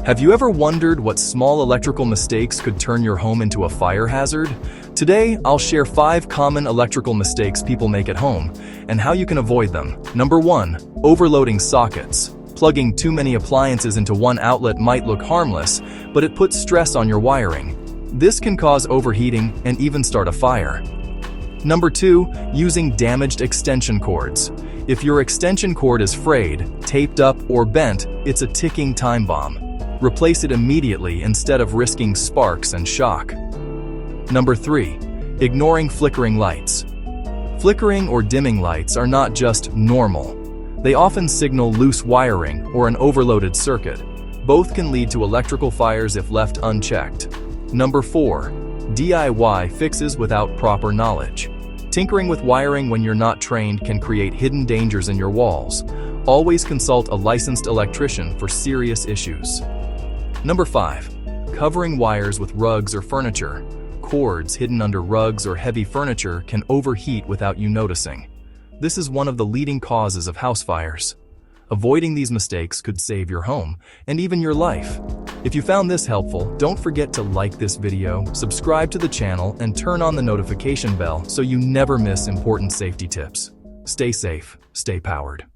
Have you ever wondered what small electrical mistakes could turn your home into a fire hazard? Today, I'll share 5 common electrical mistakes people make at home and how you can avoid them. Number 1. Overloading sockets. Plugging too many appliances into one outlet might look harmless, but it puts stress on your wiring. This can cause overheating and even start a fire. Number 2. Using damaged extension cords. If your extension cord is frayed, taped up, or bent, it's a ticking time bomb. Replace it immediately instead of risking sparks and shock. Number 3. Ignoring flickering lights. Flickering or dimming lights are not just normal. They often signal loose wiring or an overloaded circuit. Both can lead to electrical fires if left unchecked. Number 4. DIY fixes without proper knowledge. Tinkering with wiring when you're not trained can create hidden dangers in your walls. Always consult a licensed electrician for serious issues. Number 5. Covering wires with rugs or furniture. Cords hidden under rugs or heavy furniture can overheat without you noticing. This is one of the leading causes of house fires. Avoiding these mistakes could save your home and even your life. If you found this helpful, don't forget to like this video, subscribe to the channel, and turn on the notification bell so you never miss important safety tips. Stay safe, stay powered.